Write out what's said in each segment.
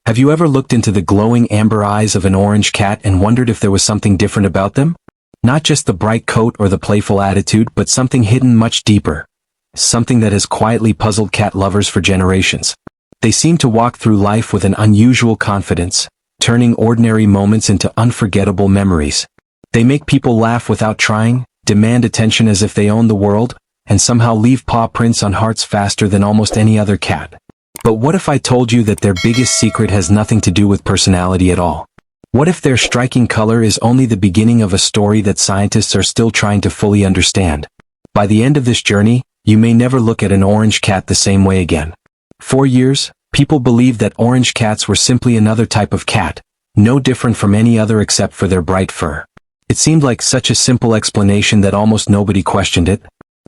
Have you ever looked into the glowing amber eyes of an orange cat and wondered if there was something different about them? Not just the bright coat or the playful attitude, but something hidden much deeper. Something that has quietly puzzled cat lovers for generations. They seem to walk through life with an unusual confidence, turning ordinary moments into unforgettable memories. They make people laugh without trying, demand attention as if they own the world, and somehow leave paw prints on hearts faster than almost any other cat. But what if I told you that their biggest secret has nothing to do with personality at all? What if their striking color is only the beginning of a story that scientists are still trying to fully understand? By the end of this journey, you may never look at an orange cat the same way again. For years, people believed that orange cats were simply another type of cat, no different from any other except for their bright fur. It seemed like such a simple explanation that almost nobody questioned it.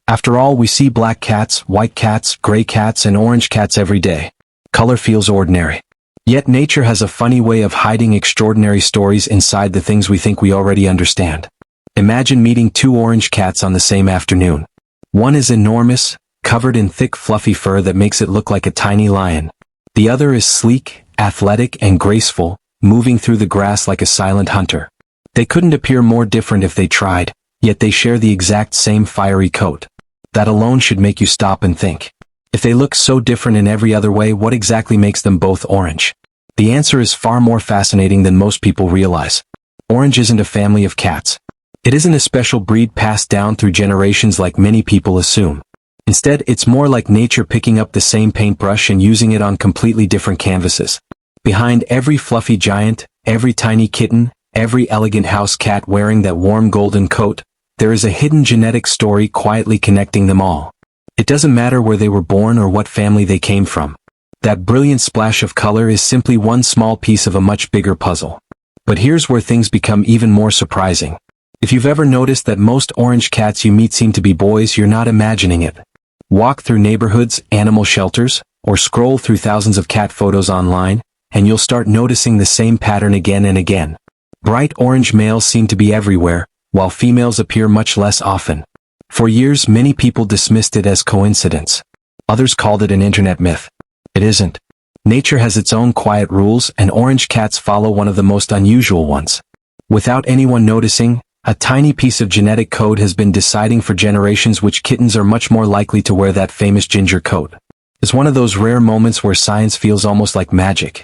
After all, we see black cats, white cats, gray cats, and orange cats every day. Color feels ordinary. Yet nature has a funny way of hiding extraordinary stories inside the things we think we already understand. Imagine meeting two orange cats on the same afternoon. One is enormous, covered in thick fluffy fur that makes it look like a tiny lion. The other is sleek, athletic, and graceful, moving through the grass like a silent hunter. They couldn't appear more different if they tried, yet they share the exact same fiery coat. That alone should make you stop and think. If they look so different in every other way, what exactly makes them both orange? The answer is far more fascinating than most people realize. Orange isn't a family of cats. It isn't a special breed passed down through generations like many people assume. Instead, it's more like nature picking up the same paintbrush and using it on completely different canvases. Behind every fluffy giant, every tiny kitten, every elegant house cat wearing that warm golden coat, there is a hidden genetic story quietly connecting them all. It doesn't matter where they were born or what family they came from. That brilliant splash of color is simply one small piece of a much bigger puzzle. But here's where things become even more surprising. If you've ever noticed that most orange cats you meet seem to be boys, you're not imagining it. Walk through neighborhoods, animal shelters, or scroll through thousands of cat photos online, and you'll start noticing the same pattern again and again. Bright orange males seem to be everywhere, while females appear much less often. For years, many people dismissed it as coincidence. Others called it an internet myth. It isn't. Nature has its own quiet rules, and orange cats follow one of the most unusual ones. Without anyone noticing, a tiny piece of genetic code has been deciding for generations which kittens are much more likely to wear that famous ginger coat. It's one of those rare moments where science feels almost like magic.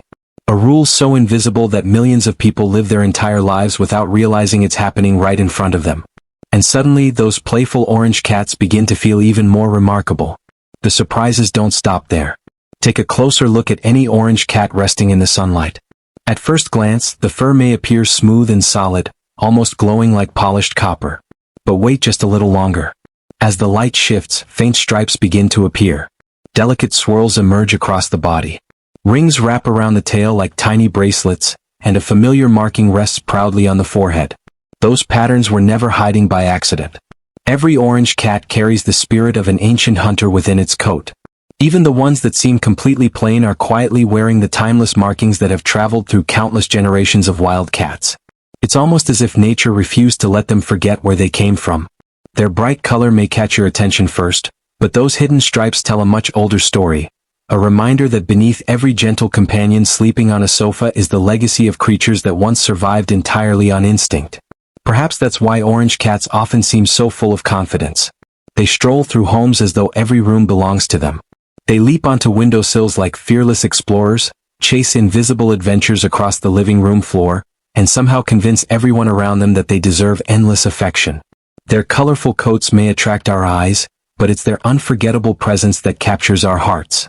A rule so invisible that millions of people live their entire lives without realizing it's happening right in front of them. And suddenly, those playful orange cats begin to feel even more remarkable. The surprises don't stop there. Take a closer look at any orange cat resting in the sunlight. At first glance, the fur may appear smooth and solid, almost glowing like polished copper. But wait just a little longer. As the light shifts, faint stripes begin to appear. Delicate swirls emerge across the body. Rings wrap around the tail like tiny bracelets, and a familiar marking rests proudly on the forehead. Those patterns were never hiding by accident. Every orange cat carries the spirit of an ancient hunter within its coat. Even the ones that seem completely plain are quietly wearing the timeless markings that have traveled through countless generations of wild cats. It's almost as if nature refused to let them forget where they came from. Their bright color may catch your attention first, but those hidden stripes tell a much older story. A reminder that beneath every gentle companion sleeping on a sofa is the legacy of creatures that once survived entirely on instinct. Perhaps that's why orange cats often seem so full of confidence. They stroll through homes as though every room belongs to them. They leap onto windowsills like fearless explorers, chase invisible adventures across the living room floor, and somehow convince everyone around them that they deserve endless affection. Their colorful coats may attract our eyes, but it's their unforgettable presence that captures our hearts.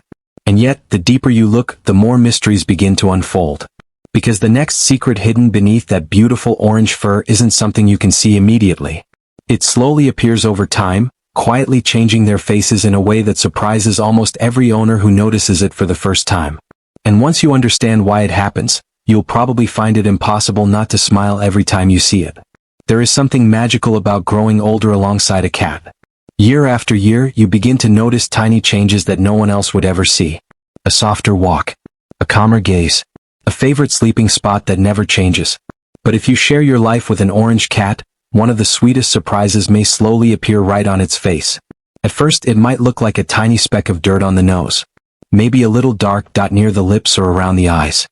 And yet, the deeper you look, the more mysteries begin to unfold. Because the next secret hidden beneath that beautiful orange fur isn't something you can see immediately. It slowly appears over time, quietly changing their faces in a way that surprises almost every owner who notices it for the first time. And once you understand why it happens, you'll probably find it impossible not to smile every time you see it. There is something magical about growing older alongside a cat. Year after year, you begin to notice tiny changes that no one else would ever see. A softer walk. A calmer gaze. A favorite sleeping spot that never changes. But if you share your life with an orange cat, one of the sweetest surprises may slowly appear right on its face. At first, it might look like a tiny speck of dirt on the nose. Maybe a little dark dot near the lips or around the eyes.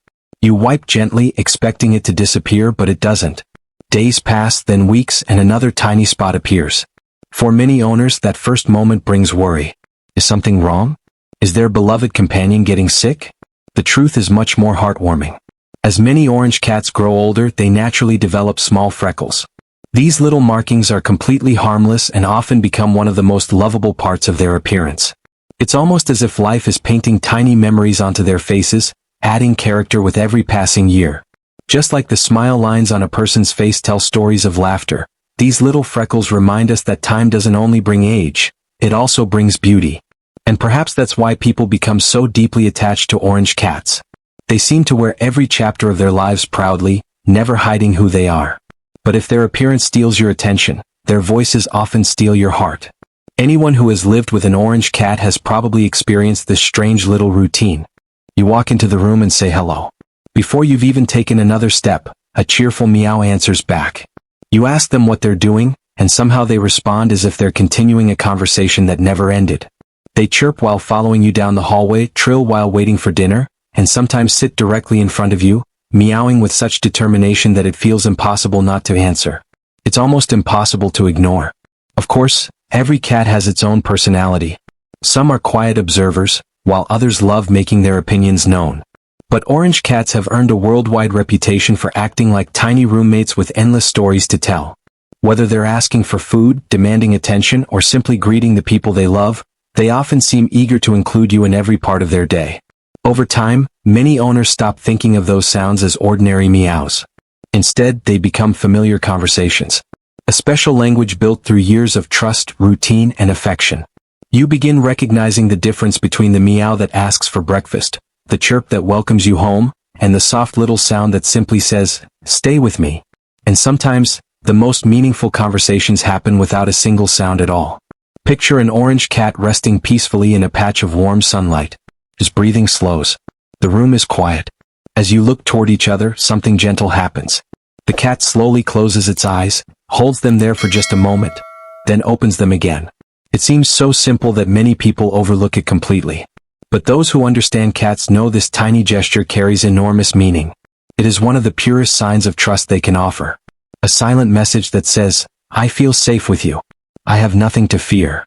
You wipe gently, expecting it to disappear, but it doesn't. Days pass, then weeks, and another tiny spot appears. For many owners, that first moment brings worry. Is something wrong? Is their beloved companion getting sick? The truth is much more heartwarming. As many orange cats grow older, they naturally develop small freckles. These little markings are completely harmless and often become one of the most lovable parts of their appearance. It's almost as if life is painting tiny memories onto their faces, adding character with every passing year. Just like the smile lines on a person's face tell stories of laughter, these little freckles remind us that time doesn't only bring age, it also brings beauty. And perhaps that's why people become so deeply attached to orange cats. They seem to wear every chapter of their lives proudly, never hiding who they are. But if their appearance steals your attention, their voices often steal your heart. Anyone who has lived with an orange cat has probably experienced this strange little routine. You walk into the room and say hello. Before you've even taken another step, a cheerful meow answers back. You ask them what they're doing, and somehow they respond as if they're continuing a conversation that never ended. They chirp while following you down the hallway, trill while waiting for dinner, and sometimes sit directly in front of you, meowing with such determination that it feels impossible not to answer. It's almost impossible to ignore. Of course, every cat has its own personality. Some are quiet observers, while others love making their opinions known. But orange cats have earned a worldwide reputation for acting like tiny roommates with endless stories to tell. Whether they're asking for food, demanding attention, or simply greeting the people they love, they often seem eager to include you in every part of their day. Over time, many owners stop thinking of those sounds as ordinary meows. Instead, they become familiar conversations. A special language built through years of trust, routine, and affection. You begin recognizing the difference between the meow that asks for breakfast, the chirp that welcomes you home, and the soft little sound that simply says, "Stay with me." And sometimes, the most meaningful conversations happen without a single sound at all. Picture an orange cat resting peacefully in a patch of warm sunlight. His breathing slows. The room is quiet. As you look toward each other, something gentle happens. The cat slowly closes its eyes, holds them there for just a moment, then opens them again. It seems so simple that many people overlook it completely. But those who understand cats know this tiny gesture carries enormous meaning. It is one of the purest signs of trust they can offer. A silent message that says, "I feel safe with you. I have nothing to fear."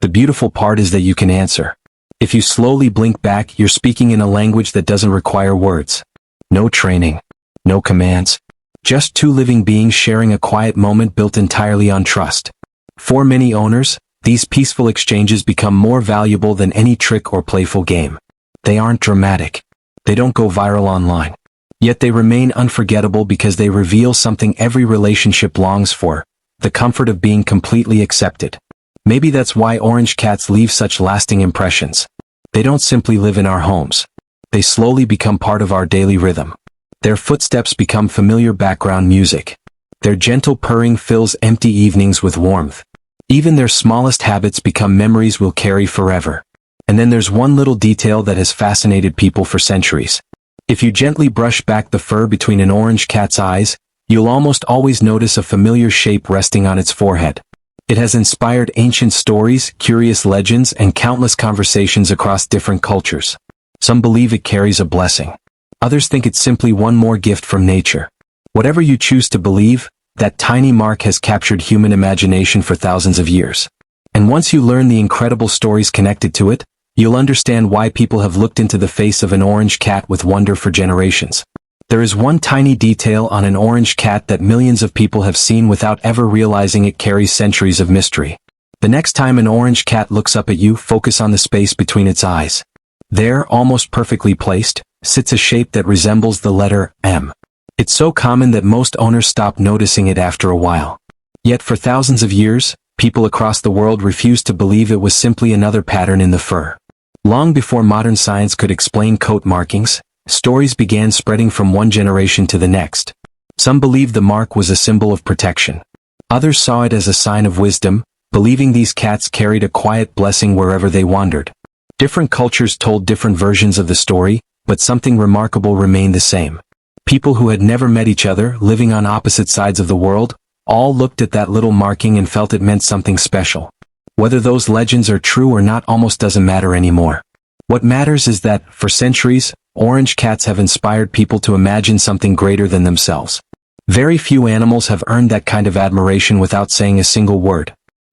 The beautiful part is that you can answer. If you slowly blink back, you're speaking in a language that doesn't require words. No training. No commands. Just two living beings sharing a quiet moment built entirely on trust. For many owners, these peaceful exchanges become more valuable than any trick or playful game. They aren't dramatic. They don't go viral online. Yet they remain unforgettable because they reveal something every relationship longs for, the comfort of being completely accepted. Maybe that's why orange cats leave such lasting impressions. They don't simply live in our homes. They slowly become part of our daily rhythm. Their footsteps become familiar background music. Their gentle purring fills empty evenings with warmth. Even their smallest habits become memories we'll carry forever. And then there's one little detail that has fascinated people for centuries. If you gently brush back the fur between an orange cat's eyes, you'll almost always notice a familiar shape resting on its forehead. It has inspired ancient stories, curious legends, and countless conversations across different cultures. Some believe it carries a blessing. Others think it's simply one more gift from nature. Whatever you choose to believe, that tiny mark has captured human imagination for thousands of years. And once you learn the incredible stories connected to it, you'll understand why people have looked into the face of an orange cat with wonder for generations. There is one tiny detail on an orange cat that millions of people have seen without ever realizing it carries centuries of mystery. The next time an orange cat looks up at you, focus on the space between its eyes. There, almost perfectly placed, sits a shape that resembles the letter M. It's so common that most owners stop noticing it after a while. Yet for thousands of years, people across the world refused to believe it was simply another pattern in the fur. Long before modern science could explain coat markings, stories began spreading from one generation to the next. Some believed the mark was a symbol of protection. Others saw it as a sign of wisdom, believing these cats carried a quiet blessing wherever they wandered. Different cultures told different versions of the story, but something remarkable remained the same. People who had never met each other, living on opposite sides of the world, all looked at that little marking and felt it meant something special. Whether those legends are true or not almost doesn't matter anymore. What matters is that, for centuries, orange cats have inspired people to imagine something greater than themselves. Very few animals have earned that kind of admiration without saying a single word.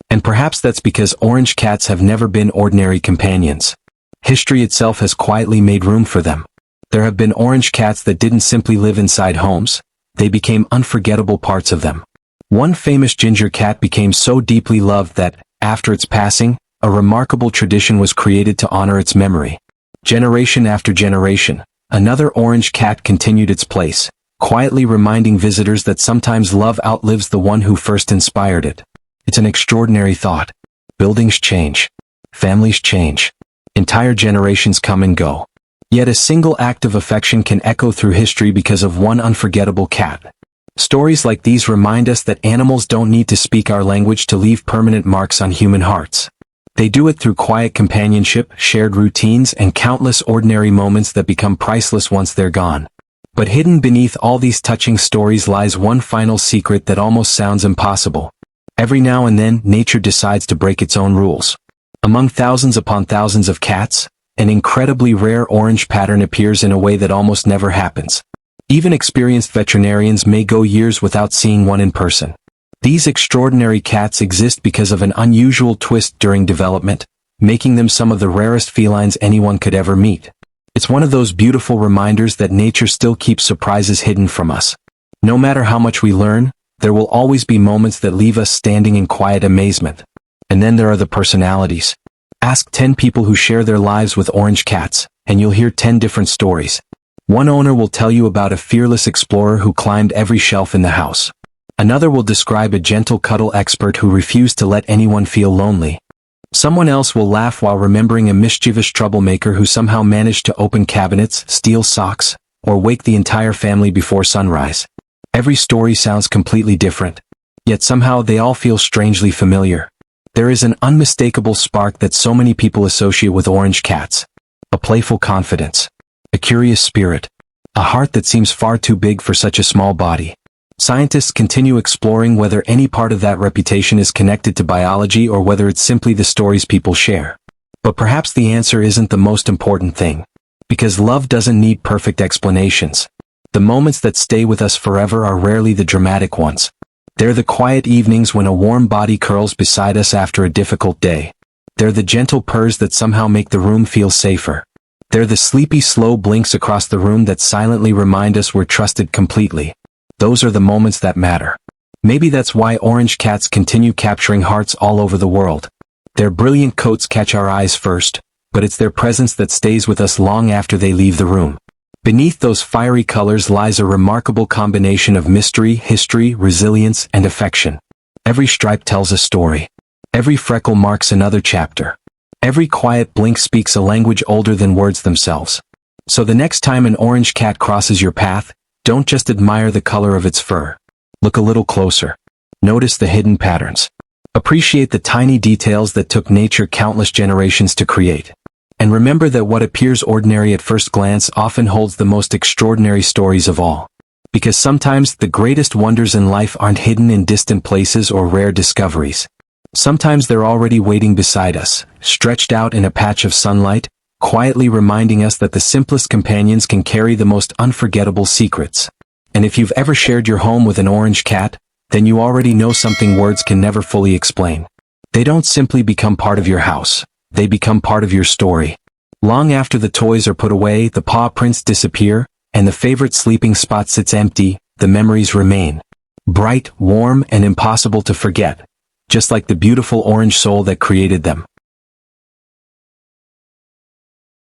And perhaps that's because orange cats have never been ordinary companions. History itself has quietly made room for them. There have been orange cats that didn't simply live inside homes, they became unforgettable parts of them. One famous ginger cat became so deeply loved that, after its passing, a remarkable tradition was created to honor its memory. Generation after generation, another orange cat continued its place, quietly reminding visitors that sometimes love outlives the one who first inspired it. It's an extraordinary thought. Buildings change. Families change. Entire generations come and go. Yet a single act of affection can echo through history because of one unforgettable cat. Stories like these remind us that animals don't need to speak our language to leave permanent marks on human hearts. They do it through quiet companionship, shared routines, and countless ordinary moments that become priceless once they're gone. But hidden beneath all these touching stories lies one final secret that almost sounds impossible. Every now and then, nature decides to break its own rules. Among thousands upon thousands of cats, an incredibly rare orange pattern appears in a way that almost never happens. Even experienced veterinarians may go years without seeing one in person. These extraordinary cats exist because of an unusual twist during development, making them some of the rarest felines anyone could ever meet. It's one of those beautiful reminders that nature still keeps surprises hidden from us. No matter how much we learn, there will always be moments that leave us standing in quiet amazement. And then there are the personalities. Ask 10 people who share their lives with orange cats, and you'll hear 10 different stories. One owner will tell you about a fearless explorer who climbed every shelf in the house. Another will describe a gentle cuddle expert who refused to let anyone feel lonely. Someone else will laugh while remembering a mischievous troublemaker who somehow managed to open cabinets, steal socks, or wake the entire family before sunrise. Every story sounds completely different, yet somehow they all feel strangely familiar. There is an unmistakable spark that so many people associate with orange cats. A playful confidence. A curious spirit. A heart that seems far too big for such a small body. Scientists continue exploring whether any part of that reputation is connected to biology or whether it's simply the stories people share. But perhaps the answer isn't the most important thing. Because love doesn't need perfect explanations. The moments that stay with us forever are rarely the dramatic ones. They're the quiet evenings when a warm body curls beside us after a difficult day. They're the gentle purrs that somehow make the room feel safer. They're the sleepy, slow blinks across the room that silently remind us we're trusted completely. Those are the moments that matter. Maybe that's why orange cats continue capturing hearts all over the world. Their brilliant coats catch our eyes first, but it's their presence that stays with us long after they leave the room. Beneath those fiery colors lies a remarkable combination of mystery, history, resilience, and affection. Every stripe tells a story. Every freckle marks another chapter. Every quiet blink speaks a language older than words themselves. So the next time an orange cat crosses your path, don't just admire the color of its fur. Look a little closer. Notice the hidden patterns. Appreciate the tiny details that took nature countless generations to create. And remember that what appears ordinary at first glance often holds the most extraordinary stories of all. Because sometimes the greatest wonders in life aren't hidden in distant places or rare discoveries. Sometimes they're already waiting beside us, stretched out in a patch of sunlight, quietly reminding us that the simplest companions can carry the most unforgettable secrets. And if you've ever shared your home with an orange cat, then you already know something words can never fully explain. They don't simply become part of your house. They become part of your story. Long after the toys are put away, the paw prints disappear, and the favorite sleeping spot sits empty, the memories remain. Bright, warm, and impossible to forget. Just like the beautiful orange soul that created them.